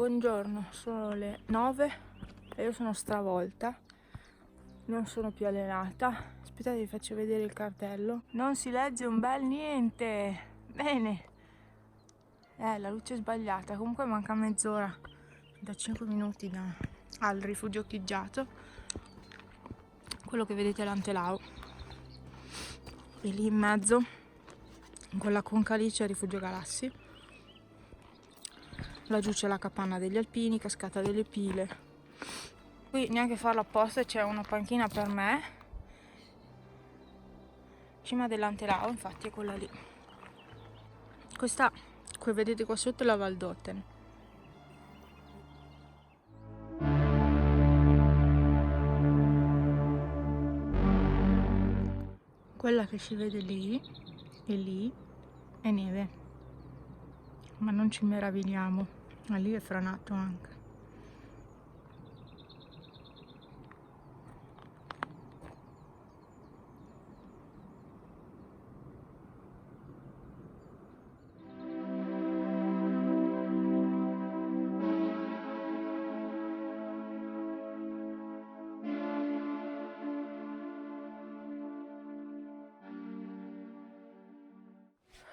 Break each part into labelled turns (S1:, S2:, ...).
S1: Buongiorno, sono le 9 e io sono stravolta, non sono più allenata. Aspettate, vi faccio vedere il cartello. Non si legge un bel niente. Bene. La luce è sbagliata, comunque manca mezz'ora, da 5 minuti al rifugio Chiggiato. Quello che vedete è l'Antelao. E lì in mezzo, in quella conca lì, c'è il rifugio Galassi. Laggiù c'è la capanna degli alpini, cascata delle pile. Qui neanche farlo apposta, c'è una panchina per me. Cima dell'Antelao, infatti, è quella lì. Questa, che vedete qua sotto, è la Valdotten. Quella che si vede lì è neve, ma non ci meravigliamo, ma lì è franato anche.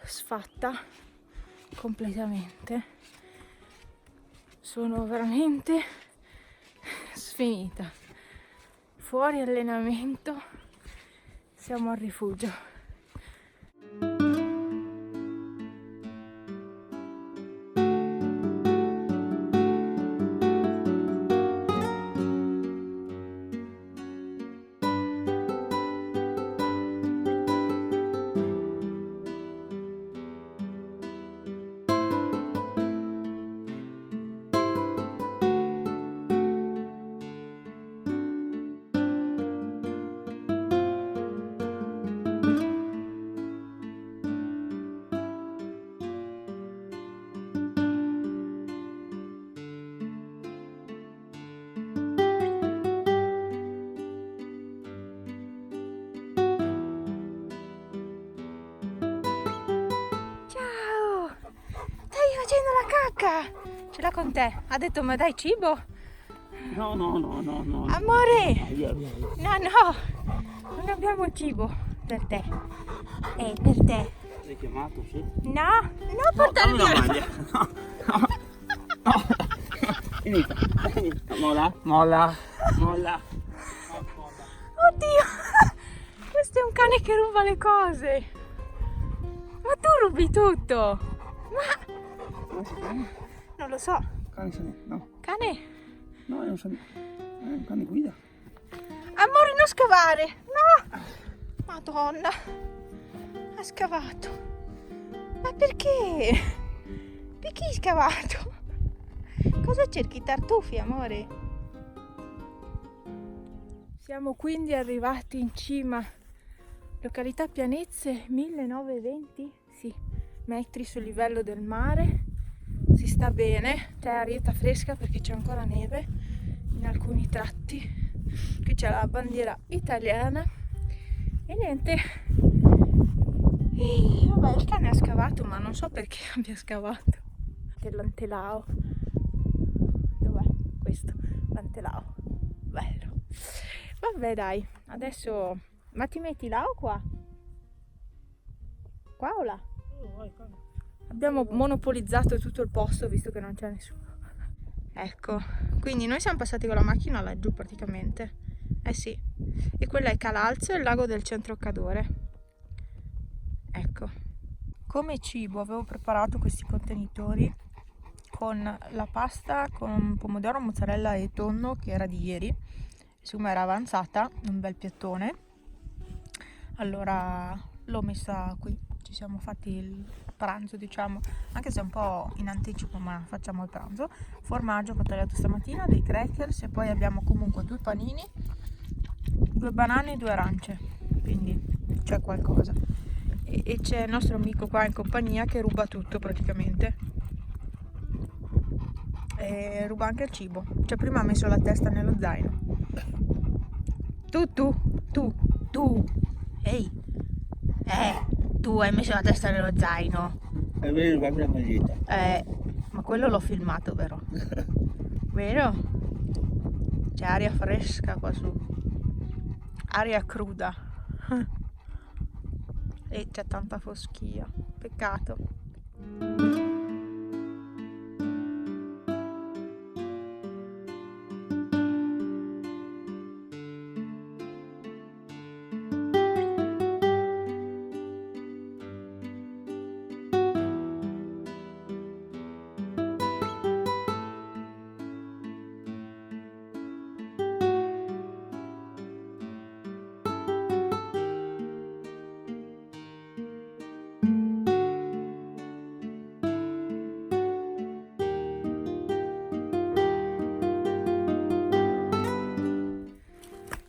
S1: Sfatta completamente, sono veramente sfinita. Fuori allenamento, siamo al rifugio. Facendo la cacca, ce l'ha con te. Ha detto: ma dai cibo?
S2: No.
S1: Amore, no, non abbiamo cibo per te. Per te.
S2: L'hai chiamato, sì?
S1: No, non portare via.
S2: No. Finita. Molla.
S1: Oddio, questo è un cane che ruba le cose. Ma tu rubi tutto. Ma non lo so.
S2: Cane, no.
S1: Cane?
S2: No, è un cane guida.
S1: Amore, non scavare. No. Madonna. Ha scavato. Ma perché? Perché hai scavato? Cosa cerchi, tartufi, amore? Siamo quindi arrivati in cima. Località Pianezze, 1920, sì, metri sul livello del mare. Si sta bene, c'è arietta fresca perché c'è ancora neve in alcuni tratti. Qui c'è la bandiera italiana e niente. E vabbè, il cane ha scavato, ma non so perché abbia scavato. Dell'Antelao. Dov'è? Questo, l'Antelao. Bello. Vabbè, dai, adesso... Ma ti metti là o qua? Qua o là? Abbiamo monopolizzato tutto il posto visto che non c'è nessuno. Ecco, quindi noi siamo passati con la macchina laggiù praticamente. Eh sì. E quella è Calalzo e il lago del Centro Cadore. Ecco. Come cibo avevo preparato questi contenitori con la pasta con pomodoro, mozzarella e tonno che era di ieri. Insomma era avanzata, un bel piattone. Allora l'ho messa qui. Ci siamo fatti il pranzo, diciamo, anche se è un po' in anticipo, ma facciamo il pranzo. Formaggio che ho tagliato stamattina, dei crackers e poi abbiamo comunque 2 panini, 2 banane e 2 arance, quindi c'è qualcosa. E c'è il nostro amico qua in compagnia che ruba tutto praticamente. E ruba anche il cibo. Cioè prima ha messo la testa nello zaino. Tu. Ehi. Tu hai messo la testa nello zaino.
S2: È vero, guarda la maglietta.
S1: Ma quello l'ho filmato, vero? Vero? C'è aria fresca qua su, aria cruda e c'è tanta foschia, peccato.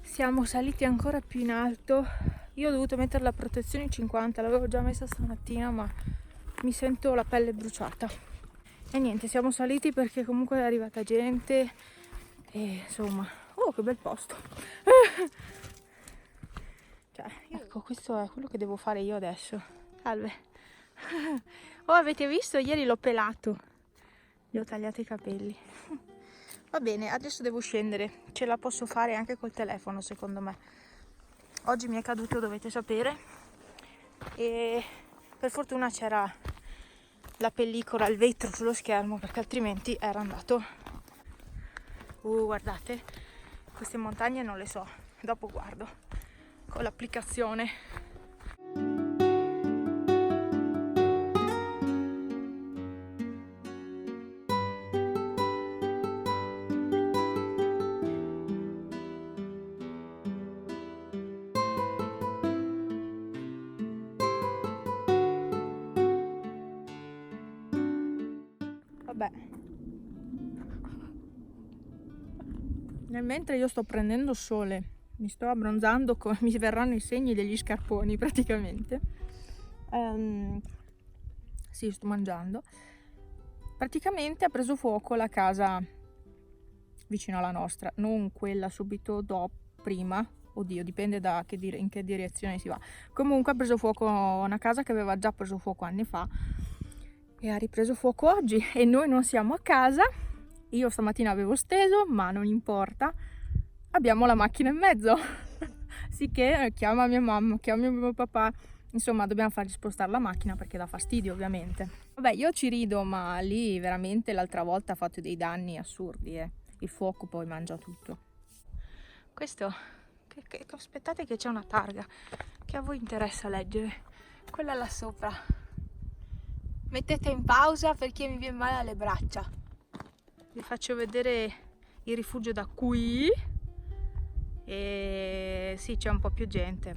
S1: Siamo saliti ancora più in alto. Io ho dovuto mettere la protezione 50, l'avevo già messa stamattina, ma mi sento la pelle bruciata. E niente, siamo saliti perché comunque è arrivata gente e insomma, oh che bel posto. Cioè, ecco, questo è quello che devo fare io adesso. Salve. Oh, avete visto? Ieri l'ho pelato, gli ho tagliato i capelli. Va bene, adesso devo scendere, ce la posso fare anche col telefono secondo me. Oggi mi è caduto, dovete sapere, e per fortuna c'era la pellicola, il vetro sullo schermo, perché altrimenti era andato. Guardate, queste montagne non le so, dopo guardo con l'applicazione. Vabbè, nel mentre io sto prendendo sole, mi sto abbronzando, mi verranno i segni degli scarponi praticamente. Sì, sto mangiando. Praticamente ha preso fuoco la casa vicino alla nostra, non quella subito dopo, prima. Oddio, dipende da in che direzione si va. Comunque ha preso fuoco una casa che aveva già preso fuoco anni fa e ha ripreso fuoco oggi e noi non siamo a casa. Io stamattina avevo steso, ma non importa, abbiamo la macchina in mezzo. Sicché chiama mia mamma, chiama mio papà, insomma dobbiamo fargli spostare la macchina perché dà fastidio ovviamente. Vabbè, io ci rido, ma lì veramente l'altra volta ha fatto dei danni assurdi, il fuoco poi mangia tutto. Questo, aspettate che c'è una targa che a voi interessa leggere, quella là sopra. Mettete in pausa perché mi viene male alle braccia. Vi faccio vedere il rifugio da qui. E sì, c'è un po' più gente,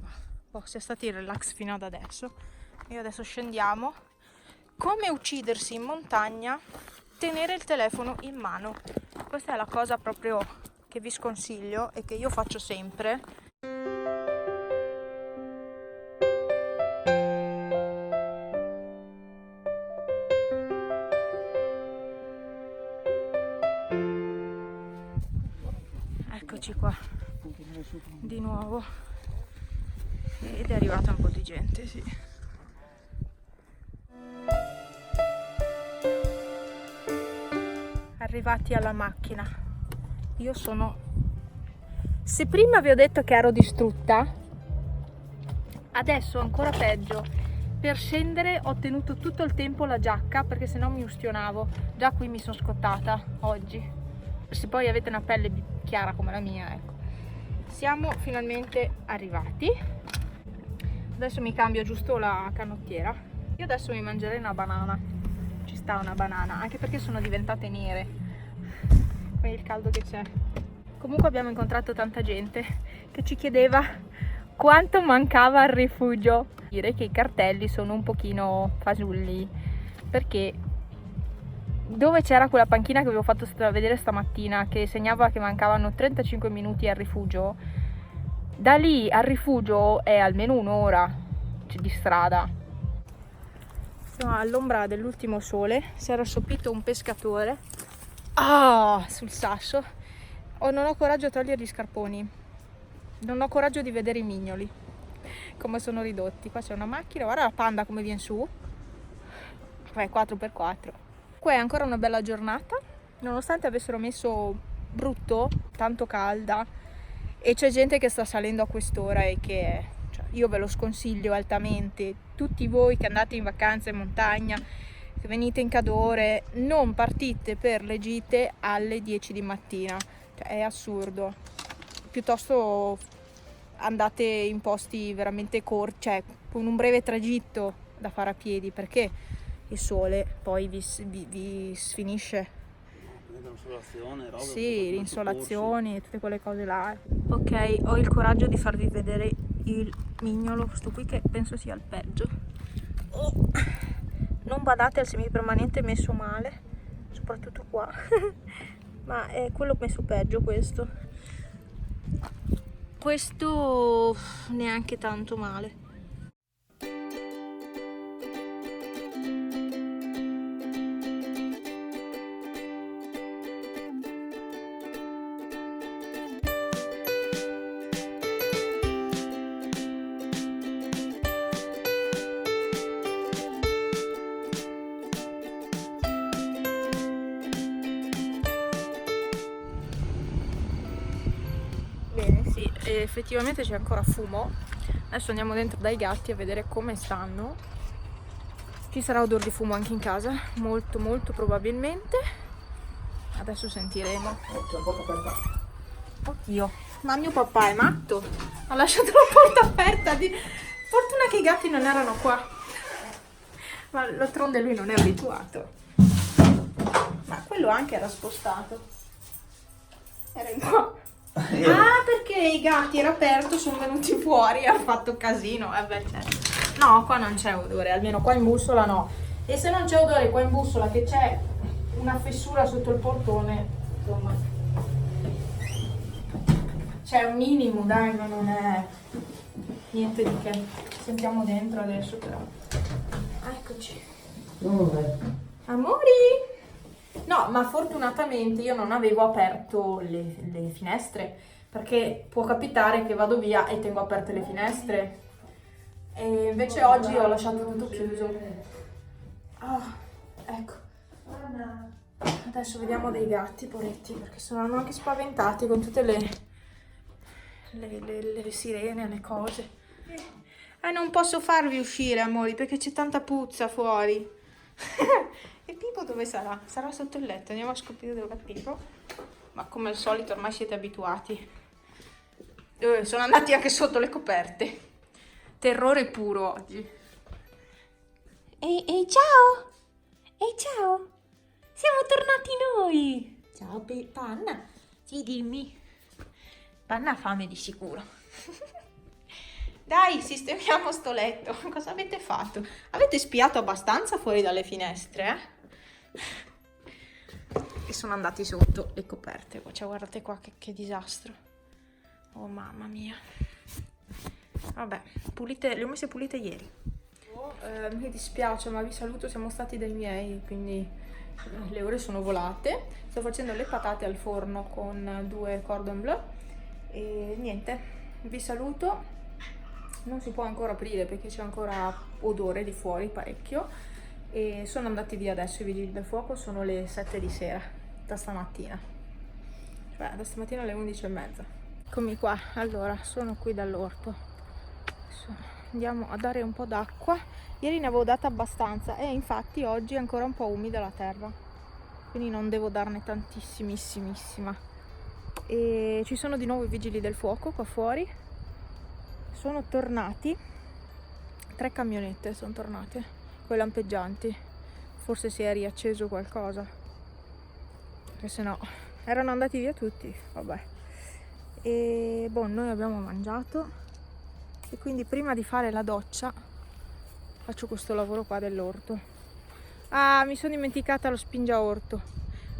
S1: ma sia stato il relax fino ad adesso. E adesso scendiamo. Come uccidersi in montagna? Tenere il telefono in mano. Questa è la cosa proprio che vi sconsiglio e che io faccio sempre. Eccoci qua di nuovo ed è arrivata un po' di gente, sì. Arrivati alla macchina. Io sono, se prima vi ho detto che ero distrutta, adesso ancora peggio. Per scendere ho tenuto tutto il tempo la giacca perché sennò mi ustionavo. Già qui mi sono scottata oggi. Se poi avete una pelle chiara come la mia, ecco. Siamo finalmente arrivati. Adesso mi cambio giusto la canottiera. Io adesso mi mangerei una banana. Ci sta una banana, anche perché sono diventate nere con il caldo che c'è. Comunque abbiamo incontrato tanta gente che ci chiedeva quanto mancava al rifugio. Direi che i cartelli sono un pochino fasulli, perché dove c'era quella panchina che avevo fatto vedere stamattina che segnava che mancavano 35 minuti al rifugio, da lì al rifugio è almeno un'ora di strada. Siamo all'ombra dell'ultimo sole, si era assopito un pescatore sul sasso. Non ho coraggio a togliere gli scarponi, non ho coraggio di vedere i mignoli come sono ridotti. Qua c'è una macchina, guarda la Panda come viene su, 4x4. Comunque è ancora una bella giornata, nonostante avessero messo brutto, tanto calda, e c'è gente che sta salendo a quest'ora e che, cioè, io ve lo sconsiglio altamente. Tutti voi che andate in vacanza in montagna, che venite in Cadore, non partite per le gite alle 10 di mattina, cioè, è assurdo. Piuttosto andate in posti veramente corti, cioè con un breve tragitto da fare a piedi, perché il sole poi vi sfinisce.
S2: L'insolazione, roba,
S1: Sì, l'insolazione e tutte quelle cose là. Ok, ho il coraggio di farvi vedere il mignolo, questo qui che penso sia il peggio. Oh. Non badate al semipermanente messo male, soprattutto qua, ma è quello messo peggio questo. Questo neanche tanto male. Bene, sì, effettivamente c'è ancora fumo. Adesso andiamo dentro dai gatti a vedere come stanno. Ci sarà odore di fumo anche in casa, molto molto probabilmente. Adesso sentiremo.
S2: C'è la porta aperta.
S1: Oddio, ma mio papà è matto. Ha lasciato la porta aperta. Fortuna che i gatti non erano qua. Ma d'altronde lui non è abituato. Ma quello anche era spostato. Era in qua. Ah, perché i gatti era aperto, sono venuti fuori e ha fatto casino. Beh, certo. No, qua non c'è odore, almeno qua in bussola no. E se non c'è odore qua in bussola, che c'è una fessura sotto il portone, insomma, c'è un minimo, dai, ma non è niente di che. Sentiamo dentro adesso però. Eccoci. Amori! No, ma fortunatamente io non avevo aperto le finestre, perché può capitare che vado via e tengo aperte le finestre. E invece oggi ho lasciato tutto chiuso. Ah, ecco. Adesso vediamo dei gatti, poretti, perché sono anche spaventati con tutte le sirene, le cose. Non posso farvi uscire, amori, perché c'è tanta puzza fuori. E Pipo dove sarà? Sarà sotto il letto, andiamo a scoprire dove è Pipo. Ma come al solito ormai siete abituati. Sono andati anche sotto le coperte. Terrore puro oggi. Ehi, ciao! Ehi, ciao! Siamo tornati noi! Ciao, Panna. Sì, dimmi. Panna ha fame di sicuro. Dai, sistemiamo sto letto. Cosa avete fatto? Avete spiato abbastanza fuori dalle finestre, E sono andati sotto le coperte. Cioè, guardate qua che disastro. Oh, mamma mia. Vabbè, pulite, le ho messe pulite ieri. Mi dispiace, ma vi saluto, siamo stati dai miei, quindi le ore sono volate. Sto facendo le patate al forno con 2 cordon bleu e niente, vi saluto. Non si può ancora aprire perché c'è ancora odore di fuori parecchio e sono andati via adesso i vigili del fuoco, sono le 7 di sera da stamattina, cioè da stamattina alle 11:30. Eccomi qua, allora sono qui dall'orto, andiamo a dare un po' d'acqua. Ieri ne avevo data abbastanza e infatti oggi è ancora un po' umida la terra, quindi non devo darne tantissimissima. E ci sono di nuovo i vigili del fuoco qua fuori. Sono tornati, 3 camionette sono tornate, quelle lampeggianti. Forse si è riacceso qualcosa, perché se no erano andati via tutti, vabbè. E boh, noi abbiamo mangiato e quindi prima di fare la doccia faccio questo lavoro qua dell'orto. Ah, mi sono dimenticata lo spingiaorto,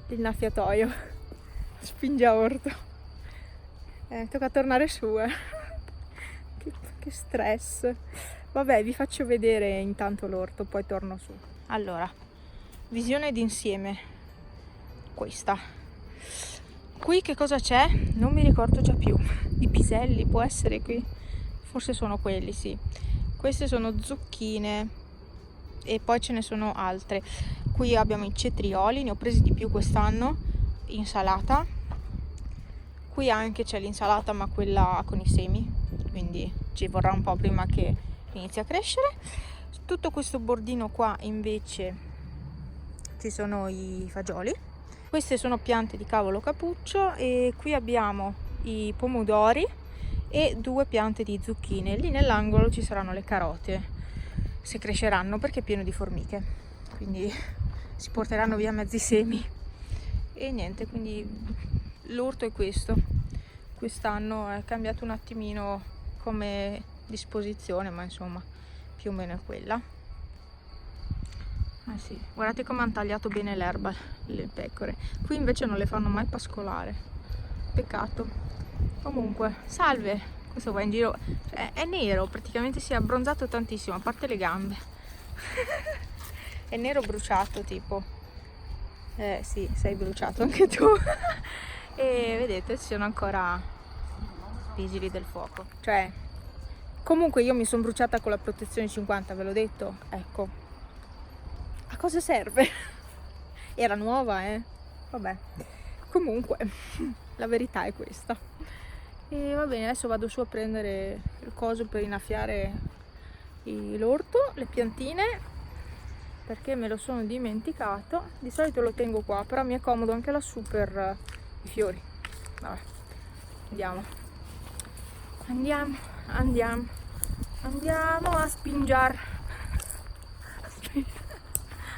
S1: l'innaffiatoio, spingiaorto. Tocca tornare su, Che stress. Vabbè, vi faccio vedere intanto l'orto, poi torno su. Allora, visione d'insieme. Questa. Qui che cosa c'è? Non mi ricordo già più. I piselli, può essere qui? Forse sono quelli, sì. Queste sono zucchine e poi ce ne sono altre. Qui abbiamo i cetrioli, ne ho presi di più quest'anno. Insalata. Qui anche c'è l'insalata, ma quella con i semi, quindi ci vorrà un po' prima che inizi a crescere. Tutto questo bordino qua invece ci sono i fagioli. Queste sono piante di cavolo cappuccio e qui abbiamo i pomodori e 2 piante di zucchine. Lì nell'angolo ci saranno le carote, se cresceranno, perché è pieno di formiche, quindi si porteranno via mezzi semi. E niente, quindi l'orto è questo. Quest'anno è cambiato un attimino come disposizione, ma insomma più o meno è quella. Sì, guardate come hanno tagliato bene l'erba le pecore. Qui invece non le fanno mai pascolare, peccato. Comunque, salve. Questo va in giro, cioè, è nero, praticamente si è abbronzato tantissimo, a parte le gambe. È nero bruciato tipo. Sì, sei bruciato anche tu. E vedete, ci sono ancora vigili del fuoco. Cioè, comunque io mi sono bruciata con la protezione 50, ve l'ho detto. Ecco. A cosa serve? Era nuova, Vabbè. Comunque, la verità è questa. E va bene, adesso vado su a prendere il coso per innaffiare l'orto, le piantine, perché me lo sono dimenticato. Di solito lo tengo qua, però mi è comodo anche lassù per i fiori. Vabbè, andiamo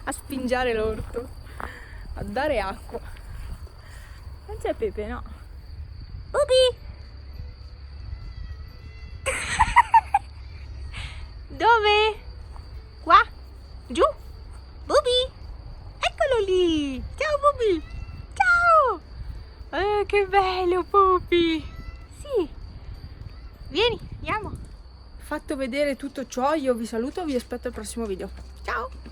S1: a spingere l'orto, a dare acqua. Non c'è Pepe, no? Bubi! Dove? Qua? Giù? Bubi? Eccolo lì! Ciao Bubi! Ciao! Che bello Pupi! Sì! Vieni, andiamo! Fatto vedere tutto ciò, io vi saluto, vi aspetto al prossimo video. Ciao!